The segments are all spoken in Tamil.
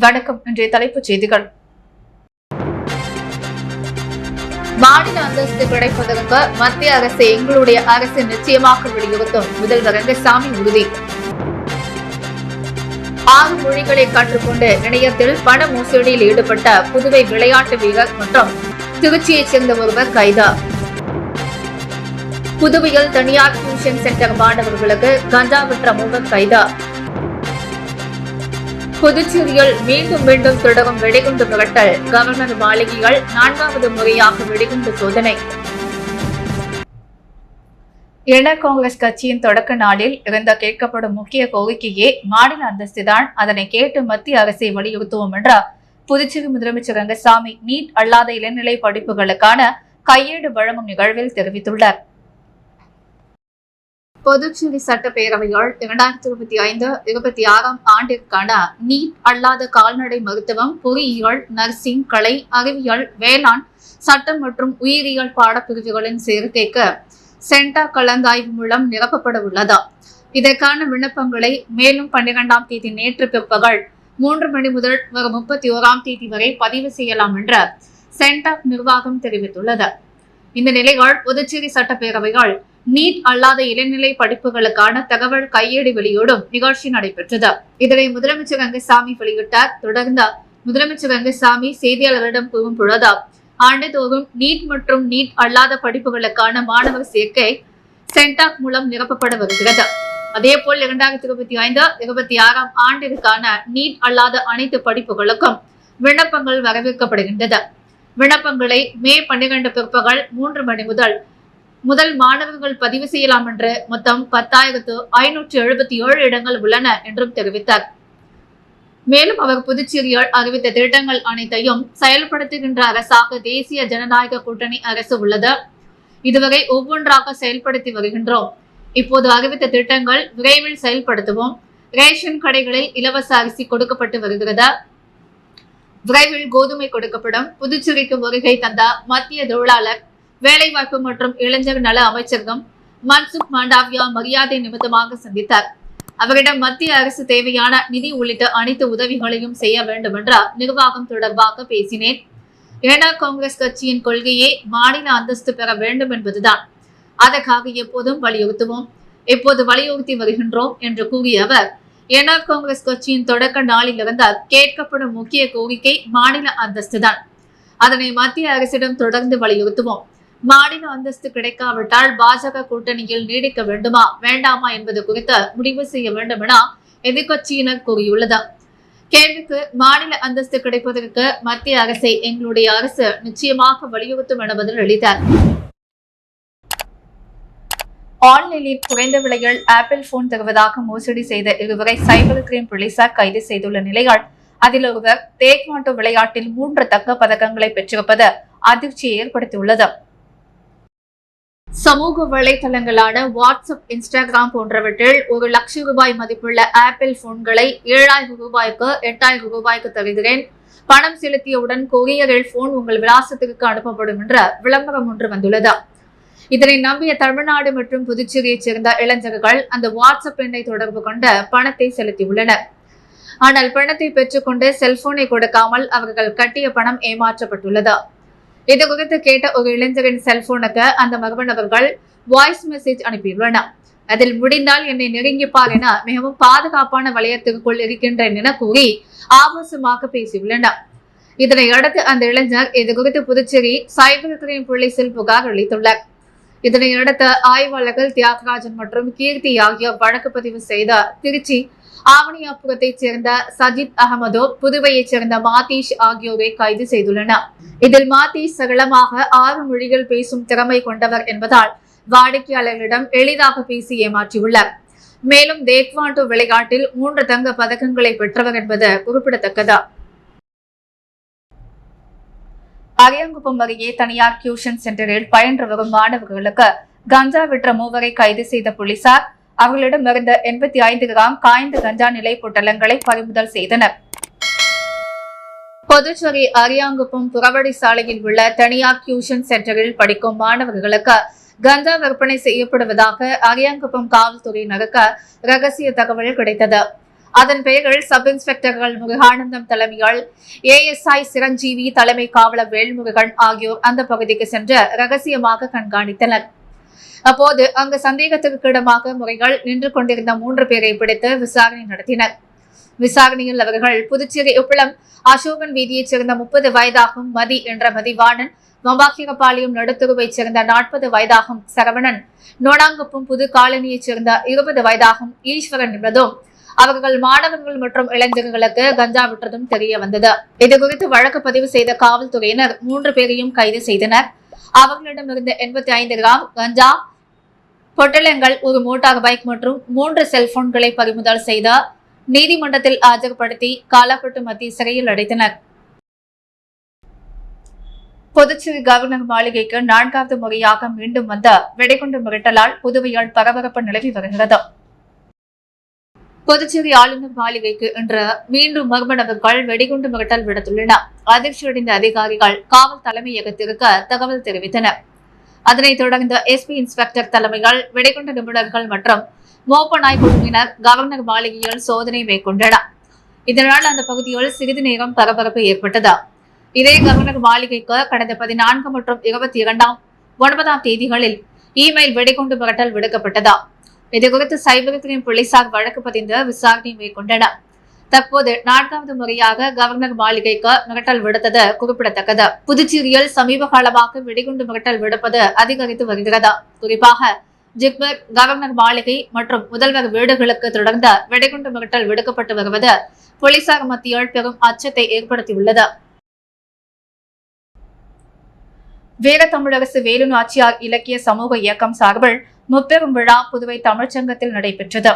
வணக்கம். இன்றைய தலைப்புச் செய்திகள். மாநில அந்தஸ்து கிடைப்பதற்கு மத்திய அரசு எங்களுடைய அரசு நிச்சயமாக வலியுறுத்தும் முதல்வர் ரங்கசாமி உறுதி. 6 மொழிகளை கற்றுக்கொண்டு இணையத்தில் பண மோசடியில் ஈடுபட்ட புதுவை விளையாட்டு வீரர் மற்றும் திருச்சியைச் சேர்ந்த ஒருவர் கைது. புதுவையில் தனியார் டியூஷன் சென்டர் மாணவர்களுக்கு கஞ்சா விற்ற 3 கைது. புதுச்சேரியில் மீண்டும் தொடரும் வெடிகுண்டு மிரட்டல். கவர்னர் மாளிகைகள் 4வது முறையாக வெடிகுண்டு சோதனை. என காங்கிரஸ் கட்சியின் தொடக்க நாளில் இருந்த கேட்கப்படும் முக்கிய கோரிக்கையே மாநில அந்தஸ்துதான். அதனை கேட்டு மத்திய அரசை வலியுறுத்துவோம் என்ற புதுச்சேரி முதலமைச்சர் ரங்கசாமி நீட் அல்லாத இளநிலை படிப்புகளுக்கான கையேடு வழங்கும் நிகழ்வில் தெரிவித்துள்ளார். புதுச்சேரி சட்டப்பேரவையால் 2025-26 ஆண்டிற்கான நீட் அல்லாத கால்நடை மருத்துவம், பொறியியல், நர்சிங், கலை, அறிவியல், வேளாண், சட்டம் மற்றும் உயிரியல் பாடப்பிரிவுகளின் சேர்க்கைக்கு சென்டா கலந்தாய்வு மூலம் நிரப்பப்பட உள்ளது. இதற்கான விண்ணப்பங்களை மேலும் 12ஆம் தேதி நேற்று பிற்பகல் 3 மணி முதல் வரும் 31ஆம் தேதி வரை பதிவு செய்யலாம் என்று சென்டா நிர்வாகம் தெரிவித்துள்ளது. இந்த நிலையில் புதுச்சேரி சட்டப்பேரவையால் நீட் அல்லாத இளநிலை படிப்புகளுக்கான தகவல் கையேடு வெளியிடும் நிகழ்ச்சி நடைபெற்றது. இதனை முதலமைச்சர் ரங்கசாமி வெளியிட்டார். தொடர்ந்து முதலமைச்சர் ரங்கசாமி செய்தியாளர்களிடம் கூறும் பொழுது, ஆண்டுதோறும் நீட் மற்றும் நீட் அல்லாத படிப்புகளுக்கான மாணவர் சேர்க்கை சென்டாக் மூலம் நிரப்பப்பட வருகிறது. அதேபோல் 2025-26 ஆண்டிற்கான நீட் அல்லாத அனைத்து படிப்புகளுக்கும் விண்ணப்பங்கள் வரவேற்கப்படுகின்றது. விண்ணப்பங்களை மே 12 பிற்பகல் 3 மணி முதல் மாணவர்கள் பதிவு செய்யலாம் என்று மொத்தம் 10,577 இடங்கள் உள்ளன என்றும் தெரிவித்தார். மேலும் அவர் புதுச்சேரியால் அறிவித்த திட்டங்கள் அனைத்தையும் செயல்படுத்துகின்ற அரசாக தேசிய ஜனநாயக கூட்டணி அரசு உள்ளது. இதுவரை ஒவ்வொன்றாக செயல்படுத்தி வருகின்றோம். இப்போது அறிவித்த திட்டங்கள் விரைவில் செயல்படுத்துவோம். ரேஷன் கடைகளில் இலவச அரிசி கொடுக்கப்பட்டு வருகிறது. விரைவில் கோதுமை கொடுக்கப்படும். புதுச்சேரிக்கு வருகை தந்த மத்திய தொழிலாளர் வேலைவாய்ப்பு மற்றும் இளைஞர் நல அமைச்சகம் மன்சுக் மாண்டவியா மரியாதை நிமித்தமாக சந்தித்தார். அவரிடம் மத்திய அரசு தேவையான நிதி உள்ளிட்ட அனைத்து உதவிகளையும் செய்ய வேண்டும் என்ற நிர்வாகம் தொடர்பாக பேசினேன். ஏனா காங்கிரஸ் கட்சியின் கொள்கையே மாநில அந்தஸ்து பெற வேண்டும் என்பதுதான். அதற்காக எப்போதும் வலியுறுத்துவோம். இப்போது வலியுறுத்தி வருகின்றோம் என்று கூறிய அவர், ஏனா காங்கிரஸ் கட்சியின் தொடக்க நாளிலிருந்து கேட்கப்படும் முக்கிய கோரிக்கை மாநில அந்தஸ்து தான். அதனை மத்திய அரசிடம் தொடர்ந்து வலியுறுத்துவோம். மாநில அந்தஸ்து கிடைக்காவிட்டால் பாஜக கூட்டணியில் நீடிக்க வேண்டுமா வேண்டாமா என்பது குறித்து முடிவு செய்ய வேண்டும் என எதிர்கட்சியினர் கூறியுள்ளது. கேள்விக்கு மாநில அந்தஸ்து கிடைப்பதற்கு மத்திய அரசை எங்களுடைய அரசு நிச்சயமாக வலியுறுத்தும் என பதில் அளித்தார். ஆன்லைனில் குறைந்த விலையில் ஆப்பிள் போன் தருவதாக மோசடி செய்த 2வரை சைபர் கிரைம் போலீசார் கைது செய்துள்ள நிலையில் அதில் ஒருவர் டேக்வாண்டோ விளையாட்டில் 3 தங்க பதக்கங்களை பெற்றிருப்பது அதிர்ச்சியை ஏற்படுத்தியுள்ளது. சமூக வலைதளங்களான வாட்ஸ்அப், இன்ஸ்டாகிராம் போன்றவற்றில் 1 லட்சம் ரூபாய் மதிப்புள்ள ஆப்பிள் போன்களை 7,000 ரூபாய்க்கு 8,000 ரூபாய்க்கு தருகிறேன். பணம் செலுத்தியவுடன் கொரியரில் போன் உங்கள் விலாசத்திற்கு அனுப்பப்படும் என்ற விளம்பரம் ஒன்று வந்துள்ளது. இதனை நம்பிய தமிழ்நாடு மற்றும் புதுச்சேரியைச் சேர்ந்த இளைஞர்கள் அந்த வாட்ஸ்அப் எண்ணை தொடர்பு கொண்டு பணத்தை செலுத்தியுள்ளனர். ஆனால் பணத்தை பெற்றுக்கொண்டு செல்போனை கொடுக்காமல் அவர்கள் கட்டிய பணம் ஏமாற்றப்பட்டுள்ளது. இது குறித்து கேட்ட ஒரு இளைஞரின் செல்போனுக்கு அந்த மர்ம நபர்கள் வாய்ஸ் மெசேஜ் அனுப்பியுள்ளனர். அதில் முடிந்தால் என்னை நெருங்கிப்பார் என மிகவும் பாதுகாப்பான வளையத்திற்குள் இருக்கின்றேன் என கூறி ஆபாசமாக பேசியுள்ளனர். இதனை அடுத்து அந்த இளைஞர் இது குறித்து புதுச்சேரி சைபர் கிரைம் போலீசில் புகார் அளித்துள்ளார். இதனை அடுத்த ஆய்வாளர்கள் தியாகராஜன் மற்றும் கீர்த்தி ஆகியோர் வழக்கு பதிவு செய்த திருச்சி ஆவணியாபுரத்தைச் சேர்ந்த சஜித் அகமது, புதுவையைச் சேர்ந்த மாதீஷ் ஆகியோரை கைது செய்துள்ளனர். இதில் மாதீஷ் சரளமாக 6 மொழிகள் பேசும் திறமை கொண்டவர் என்பதால் வாடிக்கையாளர்களிடம் எளிதாக பேசி ஏமாற்றியுள்ளார். மேலும் டேக்வாண்டோ விளையாட்டில் 3 தங்க பதக்கங்களை பெற்றவர் என்பது குறிப்பிடத்தக்கது. அரியாங்குப்பம் அருகே தனியார் டியூஷன் சென்டரில் பயின்று வரும் மாணவர்களுக்கு கஞ்சா விற்ற 3வரை கைது செய்த போலீசார் அவர்களிடமிருந்த 85 கிராம் காய்ந்த கஞ்சா நிலை பொட்டலங்களை பறிமுதல் செய்தனர். புதுச்சேரி அரியாங்குப்பம் புறவழி சாலையில் உள்ள தனியார் டியூஷன் சென்டரில் படிக்கும் மாணவர்களுக்கு கஞ்சா விற்பனை செய்யப்படுவதாக அரியாங்குப்பம் காவல்துறையினருக்கு ரகசிய தகவல் கிடைத்தது. அதன் பெயரில் சப் இன்ஸ்பெக்டர்கள் முருகானந்தம் தலைமையில் ASI சிரஞ்சீவி தலைமை காவலர் வேல்முருகன் ஆகியோர் அந்த பகுதிக்கு சென்று ரகசியமாக கண்காணித்தனர். அப்போது அங்கு சந்தேகத்திற்கிடமாக முறைகள் நின்று கொண்டிருந்த 3 பேரை பிடித்து விசாரணை நடத்தினர். விசாரணையில் அவர்கள் புதுச்சேரி உப்பளம் அசோகன் வீதியைச் சேர்ந்த 30 வயதாகும் மதி என்ற மதிவாணன், வம்பாக்கிரபாளையம் நடுத்தருவைச் சேர்ந்த 40 வயதாகும் சரவணன், நோடாங்குப்பம் புது காலனியைச் சேர்ந்த 20 வயதாகும் ஈஸ்வரன் என்பதும் அவர்கள் மாணவர்கள் மற்றும் இளைஞர்களுக்கு கஞ்சா விற்றதும் தெரிய வந்தது. இதுகுறித்து வழக்கு பதிவு செய்த காவல்துறையினர் 3 பேரையும் கைது செய்தனர். அவர்களிடமிருந்து 85 கிராம் கஞ்சா பொட்டலங்கள், ஒரு மோட்டார் பைக் மற்றும் 3 செல்போன்களை பறிமுதல் செய்த நீதிமன்றத்தில் ஆஜர்படுத்தி காலாப்பட்டு மத்திய சிறையில் அடைத்தனர். புதுச்சேரி கவர்னர் மாளிகைக்கு 4வது முறையாக மீண்டும் வந்த வெடிகுண்டு மிரட்டலால் புதுவையில் பரபரப்பு நிலவி வருகிறது. புதுச்சேரி ஆளுநர் மாளிகைக்கு இன்று மீண்டும் மர்ம நபர்கள் வெடிகுண்டு மிரட்டல் விடுத்துள்ளனர். அதிர்ச்சியடைந்த அதிகாரிகள் காவல் தலைமையகத்திற்கு தகவல் தெரிவித்தனர். அதனைத் தொடர்ந்து SP இன்ஸ்பெக்டர் தலைமையில் வெடிகுண்டு நிபுணர்கள் மற்றும் மோப்ப நாய் குழுவினர் கவர்னர் மாளிகையில் சோதனை மேற்கொண்டனர். இதனால் அந்த பகுதியில் சிறிது நேரம் பரபரப்பு ஏற்பட்டது. இதே கவர்னர் மாளிகைக்கு கடந்த 14 மற்றும் 22 தேதிகளில் இமெயில் வெடிகுண்டு மிரட்டல் விடுக்கப்பட்டது. இதுகுறித்து சைபர் கிரைம் போலீசார் வழக்கு பதிந்து விசாரணை மேற்கொண்டனர். தற்போது 4வது முறையாக கவர்னர் மாளிகைக்கு மிரட்டல் விடுத்தது குறிப்பிடத்தக்கது. புதுச்சேரியில் சமீப காலமாக வெடிகுண்டு மிரட்டல் விடுப்பது அதிகரித்து வருகிறது. குறிப்பாக ஜிப்மர், கவர்னர் மாளிகை மற்றும் முதல்வர் வீடுகளுக்கு தொடர்ந்த வெடிகுண்டு மிரட்டல் விடுக்கப்பட்டு வருவது போலீசார் மத்தியில் பெரும் அச்சத்தை ஏற்படுத்தியுள்ளது. வீர தமிழரசு வேலு நாச்சியார் இலக்கிய சமூக இயக்கம் சார்பில் முப்பெரும் விழா புதுவை தமிழ்ச்சங்கத்தில் நடைபெற்றது.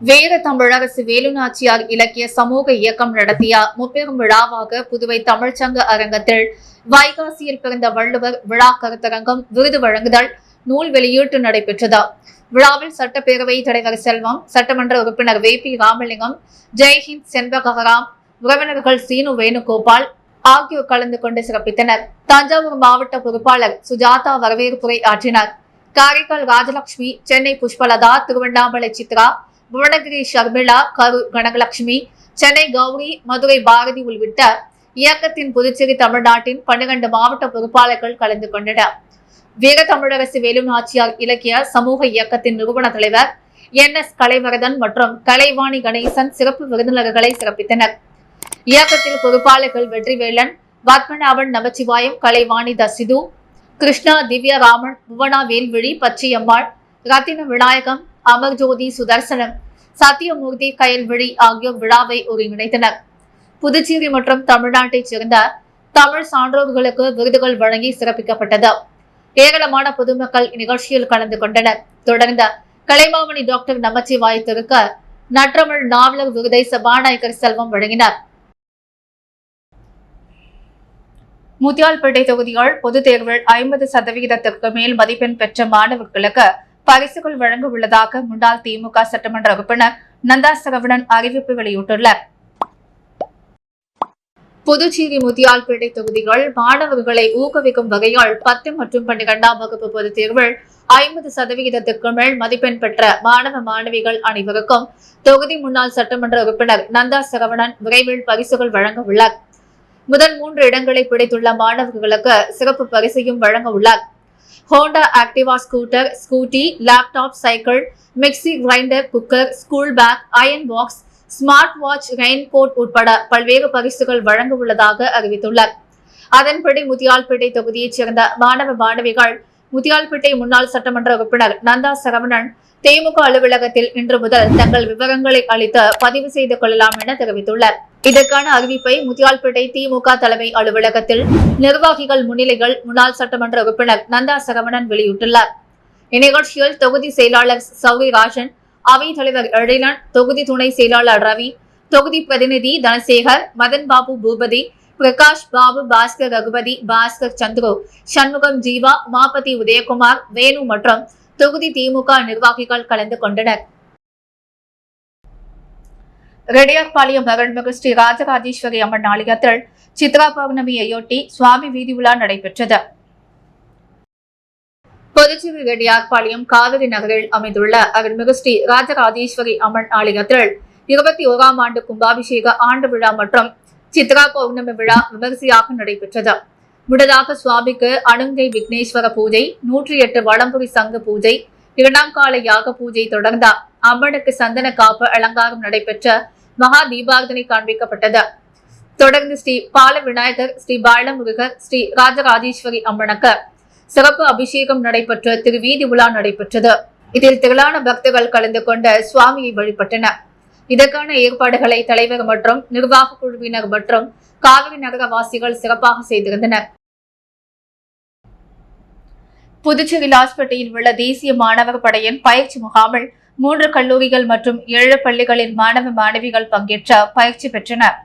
வீர தமிழரசு வேலு நாச்சியார் இலக்கிய சமூக இயக்கம் நடத்திய முப்பெரும் விழாவாக புதுவை தமிழ்ச்சங்க அரங்கத்தில் வைகாசியில் பிறந்த வள்ளுவர் விழா கருத்தரங்கம், விருது வழங்குதல், நூல் வெளியீட்டு நடைபெற்றது. விழாவில் சட்டப்பேரவை தலைவர் செல்வம், சட்டமன்ற உறுப்பினர் VP ராமலிங்கம், ஜெய்ஹிந்த் செண்பகராம், உறவினர்கள் சீனு வேணுகோபால் ஆகியோர் கலந்து கொண்டு சிறப்பித்தனர். தஞ்சாவூர் மாவட்ட பொறுப்பாளர் சுஜாதா வரவேற்புரை ஆற்றினார். காரைக்கால் ராஜலட்சுமி, சென்னை புஷ்பலதா, திருவண்ணாமலை சித்ரா, புவனகிரி ஷர்மிளா, கரூர் கனகலட்சுமி, சென்னை கௌரி, மதுரை பாரதி உள்ளிட்ட இயக்கத்தின் புதுச்சேரி தமிழ்நாட்டின் 12 மாவட்ட பொறுப்பாளர்கள் கலந்து கொண்டனர். வீர தமிழரசு வேலு நாச்சியார் இலக்கிய சமூக இயக்கத்தின் நிறுவன தலைவர் NS கலைவரதன் மற்றும் கலைவாணி கணேசன் சிறப்பு விருந்தினர்களை சிறப்பித்தனர். இயக்கத்தில் பொறுப்பாளர்கள் வெற்றிவேலன், பத்மநாபன், நமச்சிவாயம், கலைவாணி தசிது, கிருஷ்ணா, திவ்யராமன், புவனா வேல்விழி, பச்சையம்மாள், ரத்தின விநாயகம், அமர்ஜோதி, சுதர்சனம், சத்தியமூர்த்தி, கயல்விழி ஆகியோர் விழாவை ஒருங்கிணைத்தனர். புதுச்சேரி மற்றும் தமிழ்நாட்டைச் சேர்ந்த தமிழ் சான்றோர்களுக்கு விருதுகள் வழங்கி சிறப்பிக்கப்பட்டது. ஏராளமான பொதுமக்கள் இந்நிகழ்ச்சியில் கலந்து கொண்டனர். தொடர்ந்து கலைமாமணி டாக்டர் நமச்சிவாயத்திற்கு நற்றமிழ் நாவலர் விருதை சபாநாயகர் செல்வம் வழங்கினார். முத்தியால்பேட்டை தொகுதியில் பொதுத் தேர்வில் 50% மேல் மதிப்பெண் பெற்ற மாணவர்களுக்கு பரிசுகள் வழங்க உள்ளதாக முன்னாள் திமுக சட்டமன்ற உறுப்பினர் நந்தா சரவணன் அறிவிப்பு வெளியிட்டுள்ளார். புதுச்சேரி முத்தியால்பேட்டை தொகுதிகள் மாணவர்களை ஊக்குவிக்கும் வகையில் 10 மற்றும் 12ஆம் வகுப்பு பொதுத் தேர்வில் 50% மேல் மதிப்பெண் பெற்ற மாணவ மாணவிகள் அனைவருக்கும் தொகுதி முன்னாள் சட்டமன்ற உறுப்பினர் நந்தா சரவணன் விரைவில் பரிசுகள் வழங்க உள்ளார். முதல் 3 இடங்களை பிடித்துள்ள மாணவர்களுக்கு சிறப்பு பரிசையும் வழங்க உள்ளார். Honda Activa scooter, scooty, laptop, cycle, mixie grinder, cooker, school bag, iron box, smart watch, rain coat உட்பட பல்வேறு பரிசுகள் வழங்க உள்ளதாக அறிவித்துள்ளார். அதன்படி முத்தியால்பேட்டை தொகுதியைச் சேர்ந்த மாணவ மாணவிகள் முத்தியால்பேட்டை முன்னாள் சட்டமன்ற உறுப்பினர் நந்தா சரவணன் திமுக அலுவலகத்தில் இன்று முதல் தங்கள் விவரங்களை அளித்து பதிவு செய்து கொள்ளலாம் என தெரிவித்துள்ளார். இதற்கான அறிவிப்பை முத்தியால்பேட்டை திமுக தலைமை அலுவலகத்தில் நிர்வாகிகள் முன்னிலையில் முன்னாள் சட்டமன்ற உறுப்பினர் நந்தா சரவணன் வெளியிட்டுள்ளார். இந்நிகழ்ச்சியில் தொகுதி செயலாளர் சௌரிராஜன், அவைத் தலைவர் எழிலன், தொகுதி துணை செயலாளர் ரவி, தொகுதி பிரதிநிதி தனசேகர், மதன் பாபு பூபதி, பிரகாஷ் பாபு, பாஸ்கர் ரகுபதி, பாஸ்கர் சந்துரு, சண்முகம், ஜீவா, மாபதி உதயகுமார், வேணு மற்றும் தொகுதி திமுக நிர்வாகிகள் கலந்து கொண்டனர். ரெட்டியார்பாளையம் அருள்மிகு ஸ்ரீ ராஜராஜேஸ்வரி அம்மன் ஆலயத்தில் சித்ரா பௌர்ணமியையொட்டி சுவாமி வீதி உலா நடைபெற்றது. புதுச்சேரி ரெட்டியார்பாளையம் காவிரி நகரில் அமைந்துள்ள அருள்மிகு ஸ்ரீ ராஜராஜேஸ்வரி அம்மன் ஆலயத்தில் 21ஆம் ஆண்டு கும்பாபிஷேக ஆண்டு விழா மற்றும் சித்ரா பௌர்ணமி விழா விமரிசையாக நடைபெற்றது. முன்னதாக சுவாமிக்கு அனுங்கை விக்னேஸ்வர பூஜை, 108 வளம்புரி சங்க பூஜை, 2ஆம் கால யாக பூஜை தொடர்ந்த அம்மனுக்கு சந்தன காப்பு அலங்காரம் நடைபெற்ற மகா தீபாரதனை காண்பிக்கப்பட்டது. தொடர்ந்து ஸ்ரீ பால விநாயகர், ஸ்ரீ பாலமுருகர், ஸ்ரீ ராஜராஜேஸ்வரி அம்மனுக்கு சிறப்பு அபிஷேகம் நடைபெற்ற திருவீதி உலா நடைபெற்றது. இதில் திரளான பக்தர்கள் கலந்து கொண்ட சுவாமியை வழிபட்டனர். இதற்கான ஏற்பாடுகளை தலைவர் மற்றும் நிர்வாக குழுவினர் மற்றும் காவிரி நகரவாசிகள் சிறப்பாக செய்திருந்தனர். புதுச்சேரி லாஸ்பேட்டையில் உள்ள தேசிய மாணவர் படையின் பயிற்சி முகாமில் 3 கல்லூரிகள் மற்றும் 7 பள்ளிகளின் மாணவ மாணவிகள் பங்கேற்ற பயிற்சி பெற்றனர்.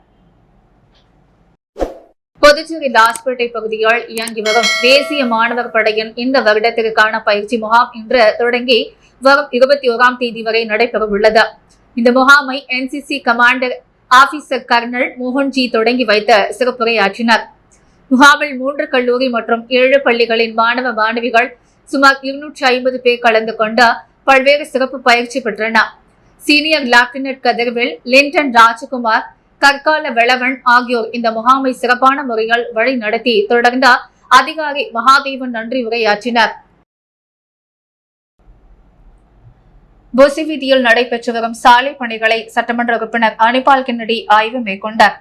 புதுச்சேரி லாஸ்பேட்டை பகுதியில் இயங்கி வரும் தேசிய மாணவர் படையின் இந்த வருடத்திற்கான பயிற்சி முகாம் இன்று தொடங்கி வரும் 21ஆம் தேதி வரை நடைபெறவுள்ளது. இந்த முகாமை NCC commander officer colonel Mohanji தொடங்கி வைத்து சிறப்புரையாற்றினார். முகாமில் 3 கல்லூரி மற்றும் 7 பள்ளிகளின் மாணவ மாணவிகள் சுமார் 250 பேர் கலந்து கொண்ட பல்வேறு சிறப்பு பயிற்சி பெற்றனர். சீனியர் லெப்டினன்ட் கதிர்வேல், லிண்டன் ராஜகுமார், கற்கால வெளவன் ஆகியோர் இந்த முகாமை சிறப்பான முறையில் வழி நடத்தி தொடர்ந்த அதிகாரி மகாதேவன் நன்றி உரையாற்றினர். புசி வீதியில் நடைபெற்று வரும் சாலை பணிகளை சட்டமன்ற உறுப்பினர் அனிபால் கென்னடி ஆய்வு மேற்கொண்டார்.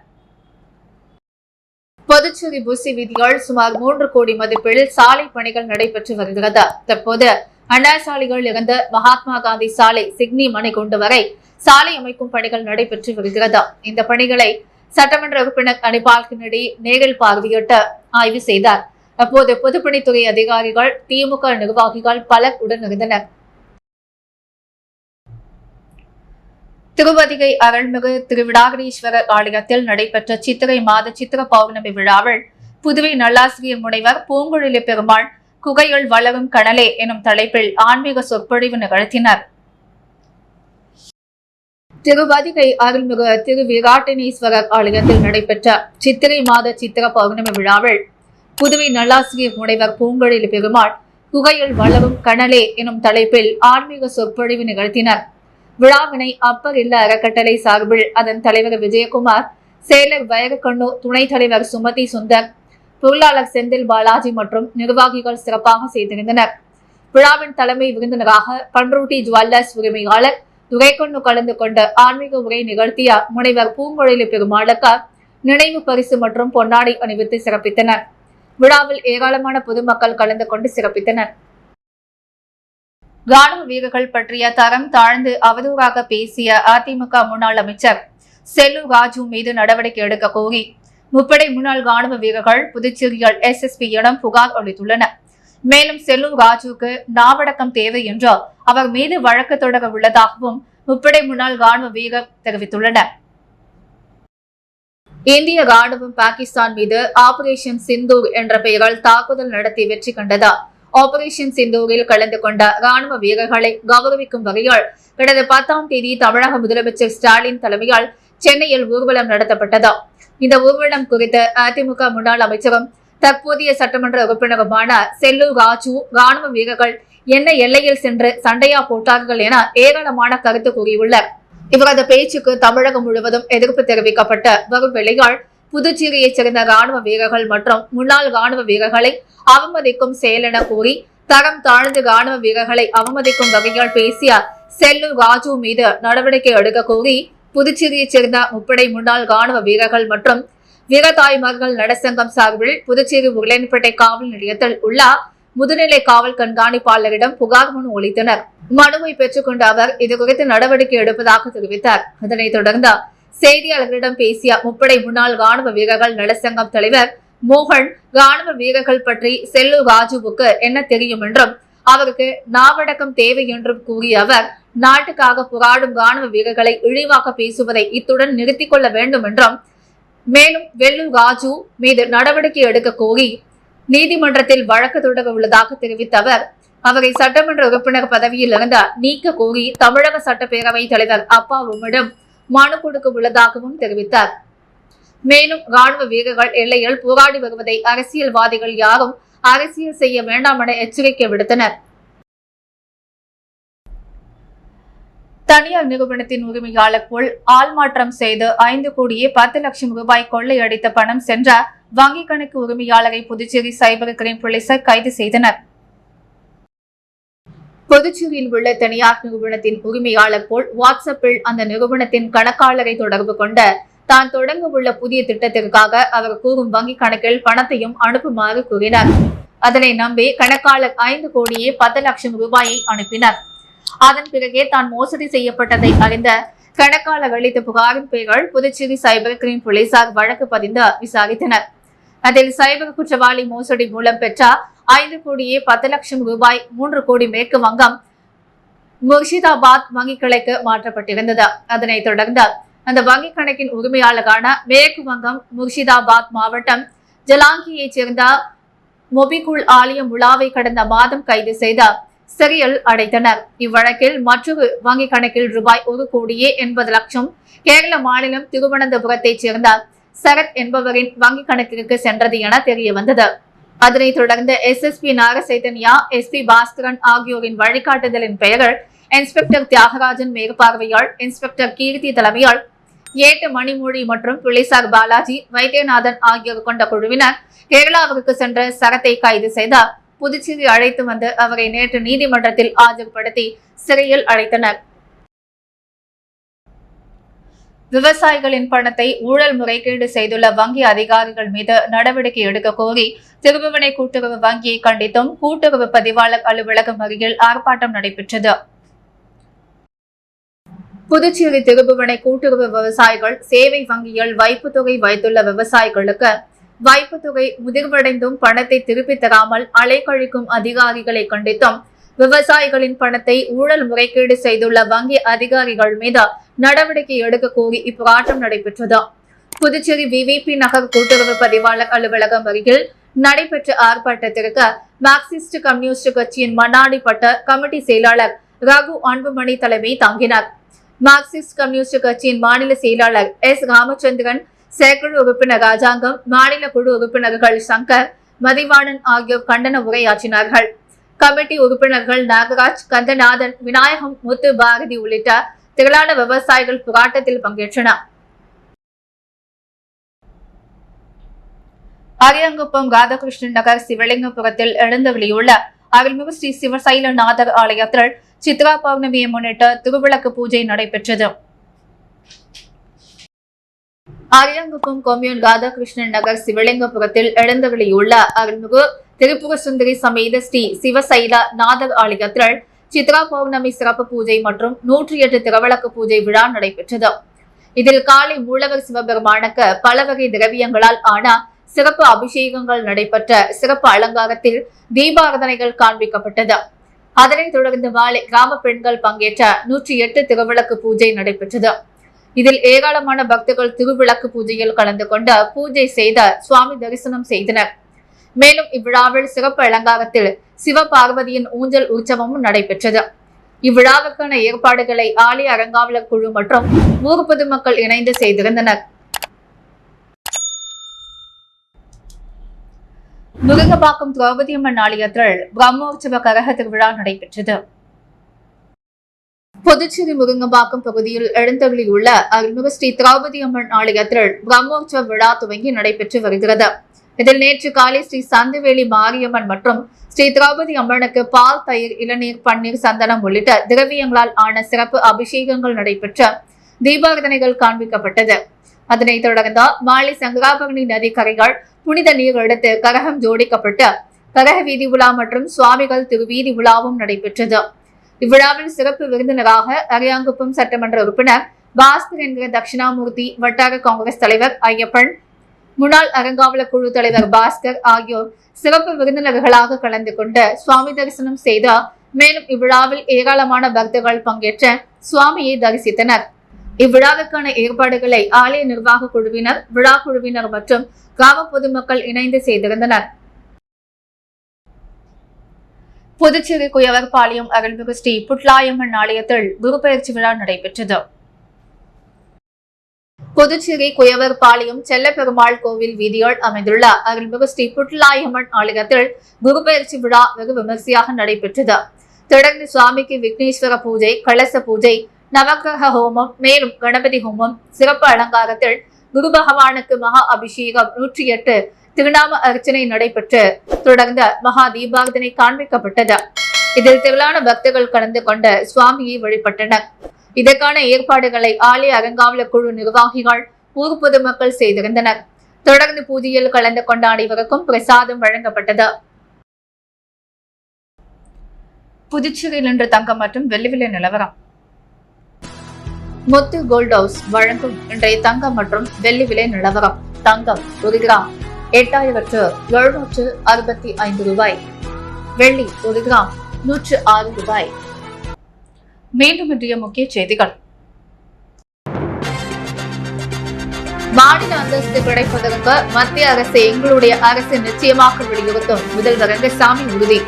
புதுச்சேரி புசி வீதியில் சுமார் 3 கோடி மதிப்பில் சாலை பணிகள் நடைபெற்று வருகிறது. தற்போது அண்ணா சாலையில் இருந்து மகாத்மா காந்தி சாலை சிக்னி மணிகுண்டு வரை சாலை அமைக்கும் பணிகள் நடைபெற்று வருகிறது. இந்த பணிகளை சட்டமன்ற உறுப்பினர் அனிபால் கென்னடி நேரில் பார்வையிட்டு ஆய்வு செய்தார். அப்போது பொதுப்பணித்துறை அதிகாரிகள், திமுக நிர்வாகிகள் பலர் உடனிருந்தனர். திருவதிகை அருள்மிகு திருவிடாகரீஸ்வரர் ஆலயத்தில் நடைபெற்ற சித்திரை மாத சித்திர பௌர்ணமி விழாவில் புதுவை நல்லாசிரியர் முனைவர் பூங்குழலி பெருமாள் குகையுள் வளரும் கடலே எனும் தலைப்பில் ஆன்மீக சொற்பொழிவு நிகழ்த்தினர். திருவதிகை அருள்மிகு திருவிராட்டனீஸ்வரர் ஆலயத்தில் நடைபெற்ற சித்திரை மாத சித்திர பௌர்ணமி விழாவில் புதுவை நல்லாசிரியர் முனைவர் பூங்குழலி பெருமாள் குகையுள் வளரும் கடலே எனும் தலைப்பில் ஆன்மீக சொற்பொழிவு நிகழ்த்தினர். விழாவினை அப்பர் இல்ல அறக்கட்டளை சார்பில் அதன் தலைவர் விஜயகுமார், செயலர் வயகக்கண்ணு, துணைத் தலைவர் சுமதி சுந்தர், பொருளாளர் செந்தில் பாலாஜி மற்றும் நிர்வாகிகள் சிறப்பாக செய்திருந்தனர். விழாவின் தலைமை விருந்தினராக பன்ருட்டி ஜுவல்லர்ஸ் உரிமையாளர் துரைக்கண்ணு கலந்து கொண்டு ஆன்மீக உரை நிகழ்த்திய முனைவர் பூங்குழலி பெருமாளுக்கு நினைவு பரிசு மற்றும் பொன்னாடை அணிவித்து சிறப்பித்தனர். விழாவில் ஏராளமான பொதுமக்கள் கலந்து கொண்டு சிறப்பித்தனர். ராணுவ வீரர்கள் பற்றிய தரம் தாழ்ந்து அவதூறாக பேசிய அதிமுக முன்னாள் அமைச்சர் செல்லூர் ராஜு மீது நடவடிக்கை எடுக்க கோரி முப்படை முன்னாள் ராணுவ வீரர்கள் புதுச்சேரியில் SSP-யிடம் புகார் அளித்துள்ளனர். மேலும் செல்லூர் ராஜுக்கு நாவடக்கம் தேவை என்று அவர் மீது வழக்கு தொடர உள்ளதாகவும் முப்படை முன்னாள் ராணுவ வீரர் தெரிவித்துள்ளனர். இந்திய ராணுவம் பாகிஸ்தான் மீது ஆபரேஷன் சிந்தூர் என்ற பெயரால் தாக்குதல் நடத்தி வெற்றி கண்டது. ஆபரேஷன் சிந்தூரில் கலந்து கொண்ட ராணுவ வீரர்களை கௌரவிக்கும் வகையில் கடந்த 10ஆம் தேதி தமிழக முதலமைச்சர் ஸ்டாலின் தலைமையால் சென்னையில் ஊர்வலம் நடத்தப்பட்டது. இந்த ஊர்வலம் குறித்து அதிமுக முன்னாள் அமைச்சரும் தற்போதைய சட்டமன்ற உறுப்பினருமான செல்லூர் ராஜு, ராணுவ வீரர்கள் என்ன எல்லையில் சென்று சண்டையா போட்டார்கள் என ஏராளமான கருத்து கூறியுள்ளார். இவரது பேச்சுக்கு தமிழகம் முழுவதும் எதிர்ப்பு தெரிவிக்கப்பட்ட வரும் வேளையால் புதுச்சேரியைச் சேர்ந்த ராணுவ வீரர்கள் மற்றும் முன்னாள் ராணுவ வீரர்களை அவமதிக்கும் செயல் என கூறி தரம் தாழ்ந்து ராணுவ வீரர்களை அவமதிக்கும் வகையில் பேசிய செல்லூர் ராஜு மீது நடவடிக்கை எடுக்க கோரி புதுச்சேரியைச் சேர்ந்த முப்படை முன்னாள் ராணுவ வீரர்கள் மற்றும் வீரதாய்மார்கள் நலசங்கம் சார்பில் புதுச்சேரி உருளையன்பேட்டை காவல் நிலையத்தில் உள்ள முதுநிலை காவல் கண்காணிப்பாளரிடம் புகார் மனு அளித்தனர். மனுவை பெற்றுக் கொண்ட அவர் இதுகுறித்து நடவடிக்கை எடுப்பதாக தெரிவித்தார். அதனைத் தொடர்ந்து செய்தியாளர்களிடம் பேசிய முப்படை முன்னாள் ராணுவ வீரர்கள் நலசங்கம் தலைவர் மோகன், ராணுவ வீரர்கள் பற்றி செல்லூர் ராஜுவுக்கு என்ன தெரியும் என்றும் அவருக்கு நாவடக்கம் தேவை என்றும் கூறிய அவர், நாட்டுக்காக போராடும் ராணுவ வீரர்களை இழிவாக பேசுவதை இத்துடன் நிறுத்திக் கொள்ள வேண்டும் என்றும், மேலும் வெல்லூர் ராஜு மீது நடவடிக்கை எடுக்க கோரி நீதிமன்றத்தில் வழக்கு தொடர உள்ளதாக தெரிவித்த அவர், அவரை சட்டமன்ற உறுப்பினர் பதவியில் இருந்து நீக்க கோரி தமிழக சட்டப்பேரவை தலைவர் அப்பாவுமிடம் மனு கொடுக்க உள்ளதாகவும் தெரிவித்தார். மேலும் ராணுவ வீரர்கள் எல்லையில் போராடி வருவதை அரசியல்வாதிகள் யாரும் அரசியல் செய்ய வேண்டாம் என எச்சரிக்கை விடுத்தனர். தனியார் நிறுவனத்தின் உரிமையாளர் போல் ஆள் மாற்றம் செய்து 5 கோடியே 10 லட்சம் ரூபாய் கொள்ளையடித்த பணம் சென்ற வங்கிக் கணக்கு உரிமையாளரை புதுச்சேரி சைபர் கிரைம் போலீசார் கைது செய்தனர். புதுச்சேரியில் உள்ள தனியார் நிறுவனத்தின் உரிமையாளர் போல் வாட்ஸ்அப்பில் அந்த நிறுவனத்தின் கணக்காளரை தொடர்பு கொண்ட தான் தொடங்க உள்ள புதிய திட்டத்திற்காக அவர் கூறும் வங்கிக் கணக்கில் பணத்தையும் அனுப்புமாறு கூறினார். அதனை நம்பி கணக்காளர் 5 கோடியே 10 லட்சம் ரூபாயை அனுப்பினார். அதன் பிறகே தான் மோசடி செய்யப்பட்டதை அறிந்த கணக்காளர் அளித்த புகாரின் பேரில் புதுச்சேரி சைபர் கிரைம் போலீசார் வழக்கு பதிந்து விசாரித்தனர். அதில் சைபர் குற்றவாளி மோசடி மூலம் பெற்ற 5 கோடியே 10 லட்சம் ரூபாய் 3 கோடி மேற்கு வங்கம் முர்ஷிதாபாத் வங்கிக் கிளைக்கு மாற்றப்பட்டிருந்தது. அதனைத் தொடர்ந்து அந்த வங்கிக் கணக்கின் உரிமையாளரான மேற்கு வங்கம் முர்ஷிதாபாத் மாவட்டம் ஜலாங்கியைச் சேர்ந்த மொபிகுல் ஆலயம் உலாவை கடந்த மாதம் கைது செய்த சிறையில் அடைத்தனர். இவ்வழக்கில் மற்றொரு வங்கிக் கணக்கில் ரூபாய் 1 கோடியே 80 லட்சம் கேரள மாநிலம் திருவனந்தபுரத்தைச் சேர்ந்த சரத் என்பவரின் வங்கிக் கணக்கிற்கு சென்றது என தெரிய வந்தது. அதனைத் தொடர்ந்து SSP நாகசைதன்யா, SP பாஸ்கரன் ஆகியோரின் வழிகாட்டுதலின் பெயரில் இன்ஸ்பெக்டர் தியாகராஜன் மேற்பார்வையால், இன்ஸ்பெக்டர் கீர்த்தி தலைமையால், ஏட்டு மணிமொழி மற்றும் போலீசார் பாலாஜி, வைத்தியநாதன் ஆகியோர் கொண்ட குழுவினர் கேரளாவிற்கு சென்ற சரத்தை கைது செய்தார். புதுச்சேரி அழைத்து வந்து அவரை நேற்று நீதிமன்றத்தில் ஆஜர்படுத்தி சிறையில் அடைத்தனர். விவசாயிகளின் பணத்தை ஊழல் முறைகேடு செய்துள்ள வங்கி அதிகாரிகள் மீது நடவடிக்கை எடுக்க கோரி திருபுவனை கூட்டுறவு வங்கியை கண்டித்தும் கூட்டுறவு பதிவாளர் அலுவலகம் அருகில் ஆர்ப்பாட்டம் நடைபெற்றது. புதுச்சேரி திருபுவனை கூட்டுறவு விவசாயிகள் சேவை வங்கியில் வைப்பு தொகை வைத்துள்ள விவசாயிகளுக்கு வைப்பு தொகை முதிர்வடைந்தும் பணத்தை திருப்பி தராமல் அலைக்கழிக்கும் அதிகாரிகளை கண்டித்தும் விவசாயிகளின் பணத்தை ஊழல் முறைகேடு செய்துள்ள வங்கி அதிகாரிகள் மீது நடவடிக்கை எடுக்க கோரி இப்போராட்டம் நடைபெற்றது. புதுச்சேரி VVP நகர் கூட்டுறவு பதிவாளர் அலுவலகம் அருகில் நடைபெற்ற ஆர்ப்பாட்டத்திற்கு மார்க்சிஸ்ட் கம்யூனிஸ்ட் கட்சியின் மண்ணாடி பட்ட கமிட்டி செயலாளர் ரகு அன்புமணி தலைமை தாங்கினார். மார்க்சிஸ்ட் கம்யூனிஸ்ட் கட்சியின் மாநில செயலாளர் S ராமச்சந்திரன், செயற்குழு உறுப்பினர் ராஜாங்கம், மாநில குழு உறுப்பினர்கள் சங்கர், மதிவாணன் ஆகியோர் கண்டன உரையாற்றினார்கள். கமிட்டி உறுப்பினர்கள் நாகராஜ், கந்தநாதன், விநாயகம், முத்து பாரதி உள்ளிட்ட திரளான விவசாயிகள் போராட்டத்தில் பங்கேற்றனர். அரியாங்குப்பம் ராதாகிருஷ்ணன் நகர் சிவலிங்கபுரத்தில் எழுந்தருளியுள்ள அருள்மிகு ஸ்ரீ சிவசைலநாதர் ஆலயத்தில் சித்ரா பௌர்ணமியை முன்னிட்டு திருவிளக்கு பூஜை நடைபெற்றது. அரியாங்குப்பம் கொம்யூன் ராதாகிருஷ்ணன் நகர் சிவலிங்கபுரத்தில் எழுந்தருளியுள்ள அருள்மிகு திரிபுர சுந்தரி சமேத ஸ்ரீ சிவசைல நாதர் ஆலயத்தில் சித்ரா பௌர்ணமி சிறப்பு பூஜை மற்றும் 108 திருவிளக்கு பூஜை விழா நடைபெற்றது. இதில் காலை மூலவர் சிவபெருமானுக்கு பல வகை திரவியங்களால் ஆன சிறப்பு அபிஷேகங்கள் நடைபெற்ற சிறப்பு அலங்காரத்தில் தீபாராதனைகள் காண்பிக்கப்பட்டது. அதனைத் தொடர்ந்து மாலை கிராம பெண்கள் பங்கேற்ற 108 திருவிளக்கு பூஜை நடைபெற்றது. இதில் ஏராளமான பக்தர்கள் திருவிளக்கு பூஜையில் கலந்து கொண்டு பூஜை செய்த சுவாமி தரிசனம் செய்தனர். மேலும் இவ்விழாவில் சிறப்பு அலங்காரத்தில் சிவபார்வதியின் ஊஞ்சல் உற்சவமும் நடைபெற்றது. இவ்விழாவுக்கான ஏற்பாடுகளை ஆலய அறங்காவலர் குழு மற்றும் ஊர் பொதுமக்கள் இணைந்து செய்திருந்தனர். முருங்கம்பாக்கம் திரௌபதி அம்மன் ஆலயத்தில் பிரம்மோற்சவ கரக திருவிழா நடைபெற்றது. புதுச்சேரி முருங்கம்பாக்கம் பகுதியில் எழுந்தருளியுள்ள அருள்மிகு ஸ்ரீ திரௌபதி அம்மன் ஆலயத்தில் பிரம்மோற்சவ விழா துவங்கி நடைபெற்று வருகிறது. இதில் நேற்று காலை ஸ்ரீ சந்துவேலி மாரியம்மன் மற்றும் ஸ்ரீ திரௌபதி அம்மனுக்கு பால், தயிர், இளநீர், பன்னீர், சந்தனம் உள்ளிட்ட திரவியங்களால் ஆன சிறப்பு அபிஷேகங்கள் நடைபெற்ற தீபாராதனைகள் காண்பிக்கப்பட்டது. அதனைத் தொடர்ந்து மாலை சங்கராபரணி நதி கரைகள் புனித நீர் எடுத்து கரகம் ஜோடிக்கப்பட்டு கரக வீதி உலா மற்றும் சுவாமிகள் திருவீதி உலாவும் நடைபெற்றது. இவ்விழாவில் சிறப்பு விருந்தினராக அரியாங்குப்பம் சட்டமன்ற உறுப்பினர் பாஸ்கர் என்கிற தட்சிணாமூர்த்தி, வட்டார காங்கிரஸ் தலைவர் ஐயப்பன், முன்னாள் அறங்காவலர் குழு தலைவர் பாஸ்கர் ஆகியோர் சிறப்பு விருந்தினர்களாக கலந்து கொண்டு சுவாமி தரிசனம் செய்தார். மேலும் இவ்விழாவில் ஏராளமான பக்தர்கள் பங்கேற்ற சுவாமியை தரிசித்தனர். இவ்விழாவுக்கான ஏற்பாடுகளை ஆலய நிர்வாக குழுவினர், விழா குழுவினர் மற்றும் கிராம பொதுமக்கள் இணைந்து செய்திருந்தனர். புதுச்சேரி குயவர்பாளையம் அருள்மிகு ஸ்ரீ புட்லாயம்மன் ஆலயத்தில் குரு பயிற்சி விழா நடைபெற்றது. புதுச்சேரி குயவர் பாளையம் செல்லப்பெருமாள் கோவில் வீதியில் அமைந்துள்ள அருள்மிகு ஸ்ரீ புட்லாயம்மன் ஆலயத்தில் குரு பயிற்சி விழா வெகு விமர்சையாக நடைபெற்றது. தொடர்ந்து சுவாமிக்கு விக்னேஸ்வர பூஜை, கலச பூஜை, நவக்கிரக ஹோமம், மேலும் கணபதி ஹோமம், சிறப்பு அலங்காரத்தில் குரு பகவானுக்கு மகா அபிஷேகம், 108 திருநாம அர்ச்சனை நடைபெற்று தொடர்ந்து மகா தீபாரதனை காண்பிக்கப்பட்டது. இதில் திரளான பக்தர்கள் கலந்து கொண்ட சுவாமியை வழிபட்டனர். இதற்கான ஏற்பாடுகளை ஆலய அறங்காவல குழு நிர்வாகிகள், ஊர் பொதுமக்கள் செய்திருந்தனர். தொடர்ந்து பூஜையில் கலந்து கொண்ட அனைவருக்கும் பிரசாதம் வழங்கப்பட்டது. புதுச்சேரியில் இன்று தங்கம் மற்றும் வெள்ளி விலை நிலவரம். முத்து கோல்ட் ஹவுஸ் வழங்கும் இன்றைய தங்கம் மற்றும் வெள்ளி விலை நிலவரம். தங்கம் 1 கிராம் 8765 ரூபாய். வெள்ளி 1 கிராம் 106 ரூபாய். மீண்டும் இன்றைய முக்கிய செய்திகள். மாநில அந்தஸ்து கிடைப்பதற்கு மத்திய அரசு எங்களுடைய அரசு நிச்சயமாக வலியுறுத்தும் முதல்வர் ரங்கசாமி உறுதி.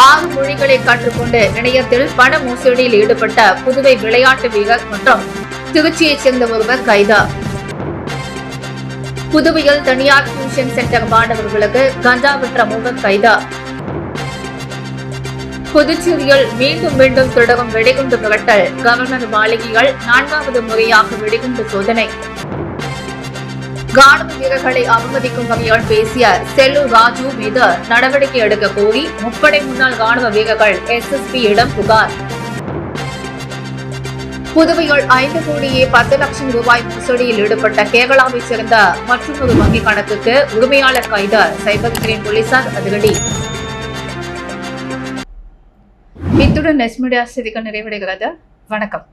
6 மொழிகளை கற்றுக்கொண்டு இணையத்தில் பண மோசடியில் ஈடுபட்ட புதுவை விளையாட்டு வீரர் மற்றும் திருச்சியைச் சேர்ந்த ஒருவர் கைது. புதுவையில் தனியார் டியூஷன் சென்டர் மாணவர்களுக்கு கஞ்சா விற்ற 3 கைது. புதுச்சேரியில் மீண்டும் தொடரும் வெடிகுண்டு மிரட்டல். கவர்னர் மாளிகைகள் 4வது முறையாக வெடிகுண்டு சோதனை. ராணுவ வீரர்களை அவமதிக்கும் வகையில் பேசிய செல்லூர் ராஜு மீது நடவடிக்கை எடுக்க கோரி முப்படை முன்னாள் ராணுவ வீரர்கள் SSP-யிடம் புகார். புதுவையில் 5 கோடியே 10 லட்சம் ரூபாய் மோசடியில் ஈடுபட்ட கேரளாவைச் சேர்ந்த மற்றொரு வங்கி கணக்குக்கு உரிமையாளர் கைது. சைபர் கிரைம் போலீசார் அதிரடி. இத்துடன் நெஸ் மீடியா செய்திகள் நிறைவடைகிறது. வணக்கம்.